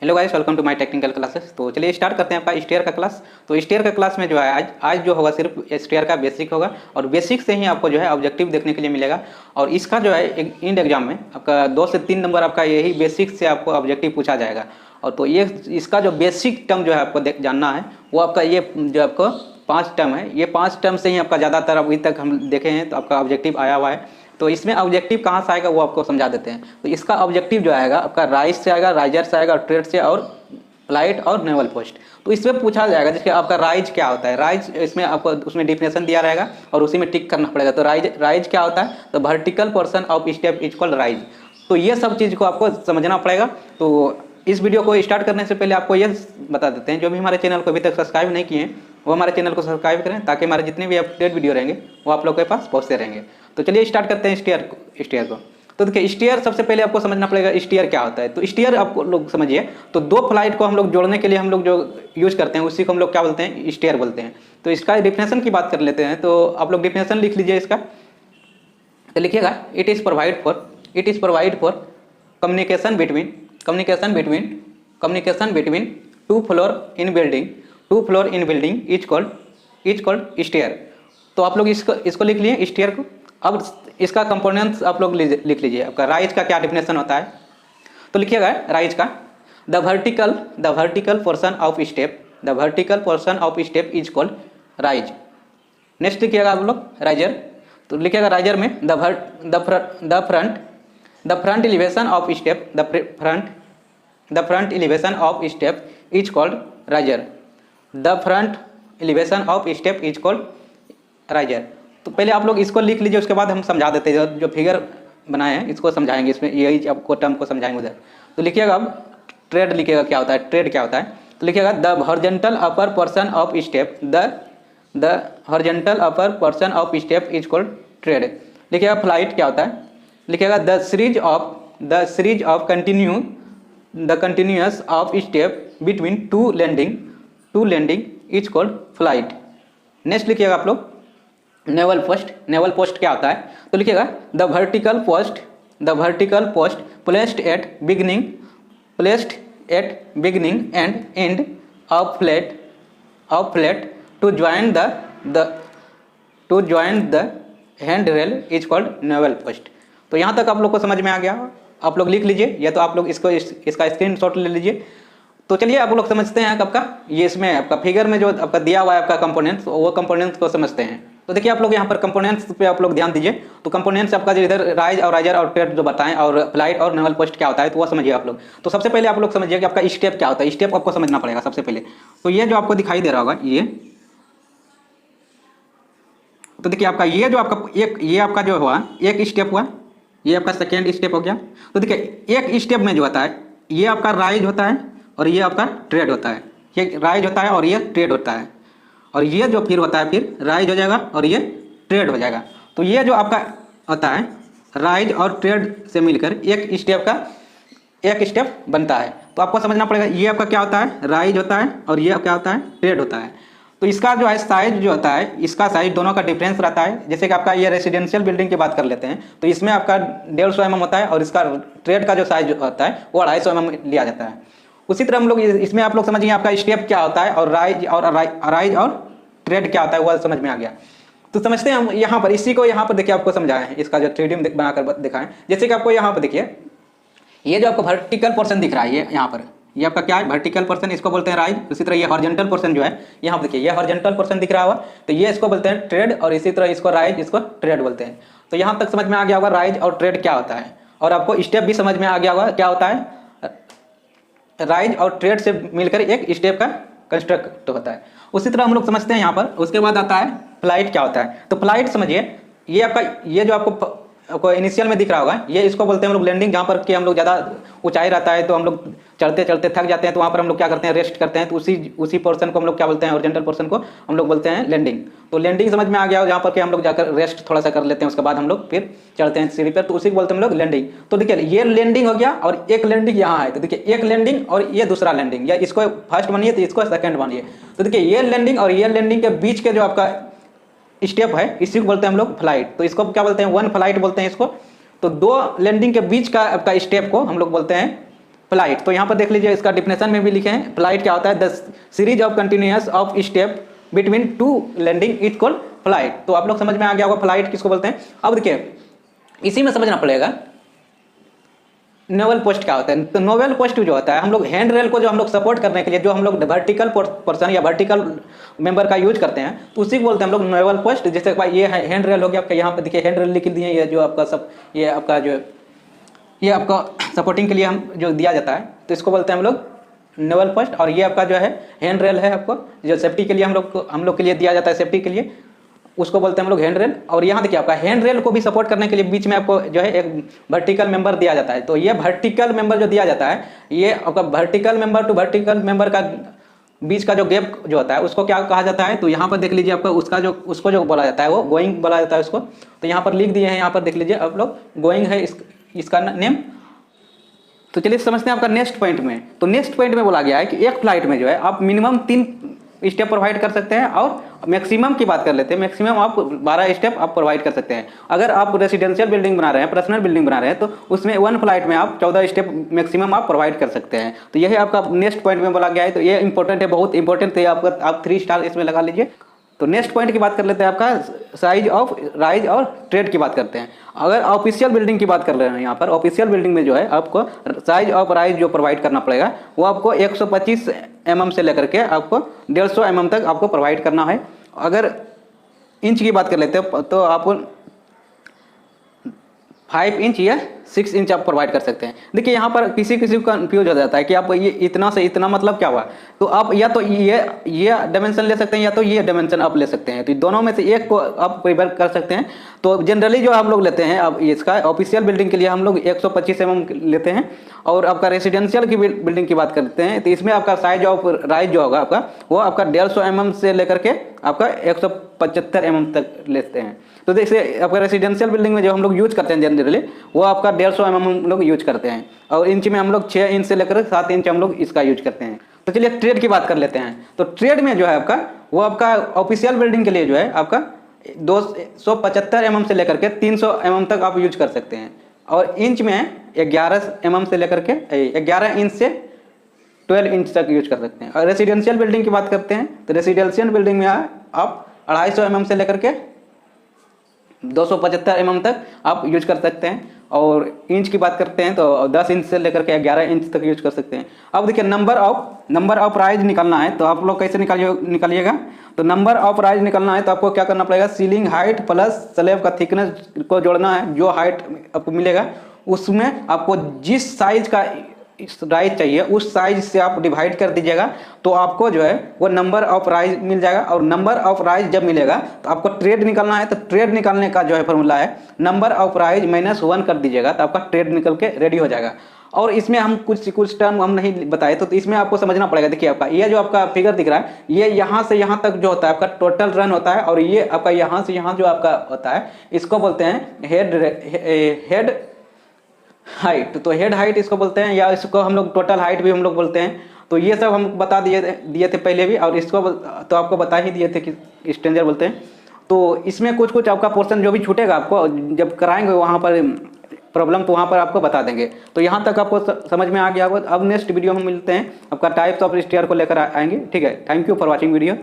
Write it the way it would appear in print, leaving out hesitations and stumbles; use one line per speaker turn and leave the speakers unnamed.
Hello guys, welcome to my technical classes. तो चलिए start करते हैं आपका स्टेयर का क्लास। तो स्टेयर का क्लास में जो है आज जो होगा सिर्फ स्टेयर का बेसिक होगा और बेसिक से ही आपको जो है ऑब्जेक्टिव देखने के लिए मिलेगा। और इसका जो है इंड एग्जाम में आपका 2 से 3 नंबर आपका यही बेसिक से आपको ऑब्जेक्टिव पूछा जाएगा। और तो ये इसका जो बेसिक टर्म जो है आपको जानना है वो आपका ये जो आपको 5 टर्म है, ये 5 टर्म से ही आपका ज़्यादातर अभी तक हम देखे हैं तो आपका ऑब्जेक्टिव आया हुआ है। तो इसमें ऑब्जेक्टिव कहाँ से आएगा वो आपको समझा देते हैं। तो इसका ऑब्जेक्टिव जो आएगा आपका राइज से आएगा, राइजर से आएगा, ट्रेड से और फ्लाइट और नेवल पोस्ट। तो इसमें पूछा जाएगा जिसके आपका राइज क्या होता है। राइज इसमें आपको उसमें डिफिनेशन दिया रहेगा और उसी में टिक करना पड़ेगा। तो राइज क्या होता है, तो vertical portion of step is called rise. तो ये सब चीज़ को आपको समझना पड़ेगा। तो इस वीडियो को स्टार्ट करने से पहले आपको ये बता देते हैं, जो भी हमारे चैनल को अभी तक सब्सक्राइब नहीं किए हैं वो हमारे चैनल को सब्सक्राइब करें ताकि हमारे जितने भी अपडेट वीडियो रहेंगे वो आप लोग के पास पहुँचते रहेंगे। तो चलिए स्टार्ट करते हैं स्टेयर को। तो देखिए स्टीयर सबसे पहले आपको समझना पड़ेगा स्टीयर क्या होता है। तो स्टीयर आपको लोग समझिए, तो 2 फ्लाइट को हम लोग जोड़ने के लिए हम लोग जो यूज करते हैं उसी को हम लोग क्या बोलते हैं, स्टीयर बोलते हैं। तो इसका डिफिनेशन की बात कर लेते हैं। तो आप लोग डिफिनेशन लिख लीजिए इसका। तो लिखिएगा it is provide for communication between two floor in building is called stair. तो आप लोग इसको लिख लिए स्टीयर को। अब इसका कंपोनेंट्स आप लोग लिख लीजिए। आपका राइज का क्या डिफिनेशन होता है, तो लिखिएगा राइज का the vertical portion of step is called rise. Next लिखिएगा आप लोग राइजर। तो लिखिएगा राइजर में the front elevation of step is called riser. The front elevation of step is called riser. तो पहले आप लोग इसको लिख लीजिए, उसके बाद हम समझा देते हैं। जो फिगर बनाए हैं इसको समझाएंगे, इसमें यही आपको टर्म को समझाएंगे उधर। तो लिखिएगा अब ट्रेड, लिखिएगा क्या होता है, ट्रेड क्या होता है। तो लिखिएगा the horizontal upper portion of step is called tread. लिखिएगा फ्लाइट क्या होता है। लिखिएगा the series of continuous of step between two landing is called flight. Next लिखिएगा आप लोग नेवल पोस्ट क्या होता है। तो लिखिएगा the vertical post placed at beginning and end of flat to join the hand rail is called newel post. तो यहाँ तक आप लोग को समझ में आ गया। आप लोग लिख लीजिए या तो आप लोग इसका स्क्रीनशॉट ले लीजिए। तो चलिए आप लोग समझते हैं आपका ये इसमें आपका फिगर में जो आपका दिया हुआ है आपका कंपोनेंट्स, वो कंपोनेंट्स को समझते हैं। तो देखिए आप लोग यहाँ पर कंपोनेंट्स पे आप लोग ध्यान दीजिए। तो कंपोनेंट्स आपका जो इधर राइज और राइजर और ट्रेड जो बताएं और फ्लाइट और नेवल पोस्ट क्या होता है तो वो समझिए आप लोग। तो सबसे पहले आप लोग समझिए कि आपका स्टेप क्या होता है। स्टेप आपको समझना पड़ेगा सबसे पहले। तो ये जो आपको दिखाई दे रहा होगा ये, तो देखिए आपका ये जो आपका ये आपका जो हुआ एक स्टेप हुआ, ये आपका सेकेंड स्टेप हो गया। तो देखिए एक स्टेप में जो होता है ये आपका राइज होता है और ये आपका ट्रेड होता है। ये राइज होता है और ये ट्रेड होता है, और ये जो फिर होता है फिर राइज हो जाएगा और ये ट्रेड हो जाएगा। तो ये जो आपका होता है राइज और ट्रेड से मिलकर एक स्टेप बनता है। तो आपको समझना पड़ेगा ये आपका क्या होता है, राइज होता है और ये क्या होता है, ट्रेड होता है। तो इसका जो है साइज जो होता है, इसका साइज दोनों का डिफरेंस रहता है। जैसे कि आपका ये रेसिडेंशियल बिल्डिंग की बात कर लेते हैं तो इसमें आपका 150 mm होता है और इसका ट्रेड का जो साइज होता है वो 250 mm लिया जाता है। उसी तरह हम लोग इसमें आप लोग समझिए आपका स्टेप क्या होता है और राइज और ट्रेड क्या होता है वो समझ में आ गया। तो समझते हैं हम यहाँ पर, इसी को यहाँ पर देखिए आपको समझाए हैं, इसका जो 3D में बनाकर दिखाएं। जैसे कि आपको यहाँ पर देखिए ये जो आपको वर्टिकल पोर्शन दिख रहा है, ये यहाँ पर ये आपका क्या है, वर्टिकल पोर्शन, इसको बोलते हैं राइज। उसी तरह ये हॉरिजॉन्टल पोर्शन जो है यहाँ पर देखिए ये हॉरिजॉन्टल पोर्शन दिख रहा होगा तो ये इसको बोलते हैं ट्रेड, और इसी तरह इसको राइज, इसको ट्रेड बोलते हैं। तो यहाँ तक समझ में आ गया होगा राइज और ट्रेड क्या होता है, और आपको स्टेप भी समझ में आ गया होगा क्या होता है, राइज और ट्रेड से मिलकर एक स्टेप का कंस्ट्रक्ट होता है। उसी तरह हम लोग समझते हैं यहाँ पर। उसके बाद आता है फ्लाइट क्या होता है। तो फ्लाइट समझिए ये आपका ये जो आपको इनिशियल में दिख रहा होगा ये इसको बोलते हैं हम लोग लैंडिंग, जहाँ पर कि हम लोग ज़्यादा ऊंचाई रहता है तो हम लोग चढ़ते चढ़ते थक जाते हैं तो वहाँ पर हम लोग क्या करते हैं, रेस्ट करते हैं। तो उसी पोर्शन को हम लोग क्या बोलते हैं, हॉरिजॉन्टल पोर्शन को हम लोग बोलते हैं लैंडिंग। तो लैंडिंग समझ में आ गया, जहाँ पर कि हम लोग जाकर रेस्ट थोड़ा सा कर लेते हैं, उसके बाद हम लोग फिर चढ़ते हैं सीढ़ी पर, तो उसी को बोलते हैं हम लोग लैंडिंग। तो देखिए ये लैंडिंग हो गया और एक लैंडिंग यहाँ है। तो देखिए एक लैंडिंग और ये दूसरा लैंडिंग, या इसको फर्स्ट मानिए तो इसको सेकंड मानिए। तो देखिए ये लैंडिंग और ये लैंडिंग के बीच के जो आपका स्टेप है इसी को बोलते हैं हम लोग फ्लाइट। तो इसको क्या बोलते हैं, 1 फ्लाइट बोलते हैं इसको। तो 2 लैंडिंग के बीच का आपका स्टेप को हम लोग बोलते हैं फ्लाइट, तो यहाँ पर देख लीजिए इसका डिफिनेशन में भी लिखे हैं। फ्लाइट क्या होता है? The series of continuous of step between two landing it called flight. तो आप लोग समझ में आ गया होगा फ्लाइट किसको बोलते हैं। अब देखिए इसी में समझना पड़ेगा नोवेल पोस्ट क्या होता है। तो नोवेल पोस्ट जो होता है, हम लोग हैंड रेल को जो हम लोग सपोर्ट करने के लिए जो हम लोग वर्टिकल पोर्शन या वर्टिकल मेंबर का यूज करते हैं, तो उसी को बोलते हैं हम लोग नोवेल पोस्ट। जैसे भाई ये हैंड रेल हो गया आपका, यहाँ पर देखिए हैंड रेल लिख दिए, ये जो आपका सब ये आपका जो ये आपका सपोर्टिंग के लिए हम जो दिया जाता है, तो इसको बोलते हैं हम लोग नोवेल पोस्ट। और ये आपका जो है हैंड रेल है, आपको जो सेफ्टी के लिए हम लोग के लिए दिया जाता है, सेफ्टी के लिए, उसको बोलते हैं हम लोग हैंड रेल। और यहाँ देखिए आपका हैंड रेल को भी सपोर्ट करने के लिए बीच में आपको जो है एक वर्टिकल मेंबर दिया जाता है। तो ये वर्टिकल मेंबर जो दिया जाता है, ये आपका vertical member to vertical member का बीच का जो गैप जो होता है उसको क्या कहा जाता है। तो यहाँ पर देख लीजिए आपका उसको जो बोला जाता है वो गोइंग बोला जाता है उसको। तो यहाँ पर लिख दिए हैं, यहाँ पर देख लीजिए आप लोग, गोइंग है इसका नेम। तो चलिए समझते हैं आपका नेक्स्ट पॉइंट में। तो नेक्स्ट पॉइंट में बोला गया है कि एक फ्लाइट में जो है आप मिनिमम 3 स्टेप प्रोवाइड कर सकते हैं, और मैक्सिमम की बात कर लेते हैं, मैक्सिमम आप 12 स्टेप आप प्रोवाइड कर सकते हैं। अगर आप रेसिडेंशियल बिल्डिंग बना रहे हैं, पर्सनल बिल्डिंग बना रहे हैं, तो उसमें 1 फ्लाइट में आप 14 स्टेप मैक्सिमम आप प्रोवाइड कर सकते हैं। तो यही आपका नेक्स्ट पॉइंट में बोला गया है। तो ये इंपॉर्टेंट है, बहुत इंपॉर्टेंट है, आप 3 स्टार इसमें लगा लीजिए। तो नेक्स्ट पॉइंट की बात कर लेते हैं, आपका साइज ऑफ राइज और ट्रेड की बात करते हैं। अगर ऑफिशियल बिल्डिंग की बात कर रहे हैं, यहाँ पर ऑफिशियल बिल्डिंग में जो है आपको साइज ऑफ राइज जो प्रोवाइड करना पड़ेगा वो आपको 125 mm से लेकर के आपको 150 mm तक आपको प्रोवाइड करना है। अगर इंच की बात कर लेते हैं तो आपको 5 इंच या 6 इंच आप प्रोवाइड कर सकते हैं। देखिए यहाँ पर किसी को कंफ्यूज हो जाता है कि आप ये इतना से इतना मतलब क्या हुआ। तो आप या तो ये डायमेंशन ले सकते हैं या तो ये डायमेंशन आप ले सकते हैं। तो दोनों में से एक को आप प्रिफर कर सकते हैं। तो जनरली जो हम लोग लेते हैं, अब इसका ऑफिशियल बिल्डिंग के लिए हम लोग 125 mm लेते हैं। और आपका रेसिडेंशियल की बिल्डिंग की बात करते हैं तो इसमें आपका साइज ऑफ राइज जो होगा आपका वो आपका 150 mm से लेकर के आपका 175 mm तक लेते हैं। तो जैसे आपका रेसिडेंशियल बिल्डिंग में जो हम लोग यूज करते हैं जनरली वो आपका 150 mm हम लोग यूज करते हैं, और इंच में हम लोग 6 इंच से लेकर 7 इंच हम लोग इसका यूज करते हैं। तो चलिए ट्रेड की बात कर लेते हैं। तो ट्रेड में जो है आपका वो आपका ऑफिशियल बिल्डिंग के लिए जो है आपका 275 mm से लेकर के 300 mm तक आप यूज कर सकते हैं, और इंच में 11 mm से लेकर के 11 इंच से 12 इंच तक यूज कर सकते हैं। और रेसिडेंशियल बिल्डिंग की बात करते हैं तो रेसिडेंशियल बिल्डिंग में आप 250 mm से लेकर के 275 mm तक आप यूज कर सकते हैं। और इंच की बात करते हैं तो 10 इंच से लेकर के 11 इंच तक यूज कर सकते हैं। अब देखिए नंबर ऑफ राइज निकालना है, तो आप लोग कैसे निकालिएगा। तो नंबर ऑफ राइज निकालना है तो आपको क्या करना पड़ेगा, सीलिंग हाइट प्लस स्लैब का थिकनेस को जोड़ना है। जो हाइट आपको मिलेगा उसमें आपको जिस साइज का राइज चाहिए उस साइज से आप डिवाइड कर दीजिएगा, तो आपको जो है वो नंबर ऑफ राइज मिल जाएगा। और नंबर ऑफ राइज जब मिलेगा तो आपको ट्रेड निकालना है। तो ट्रेड निकालने का जो है फॉर्मूला है नंबर ऑफ राइज -1 कर दीजिएगा, तो आपका ट्रेड निकल के रेडी हो जाएगा। और इसमें हम कुछ टर्म हम नहीं बताए, तो इसमें आपको समझना पड़ेगा। देखिए आपका ये जो आपका फिगर दिख रहा है ये यहाँ से यहाँ तक जो होता है आपका टोटल रन होता है, और ये आपका यहाँ से यहाँ जो आपका होता है इसको बोलते हैं हेड हाइट। तो हेड हाइट इसको बोलते हैं, या इसको हम लोग टोटल हाइट भी हम लोग बोलते हैं। तो ये सब हम बता दिए थे पहले भी, और इसको तो आपको बता ही दिए थे कि स्ट्रेंजर बोलते हैं। तो इसमें कुछ आपका पोर्शन जो भी छूटेगा आपको जब कराएंगे वहाँ पर प्रॉब्लम, तो वहाँ पर आपको बता देंगे। तो यहाँ तक आपको समझ में आ गया होगा। अब नेक्स्ट वीडियो में मिलते हैं, आपका टाइप्स ऑफ स्टेयर को लेकर आएंगे। ठीक है, thank you for watching video.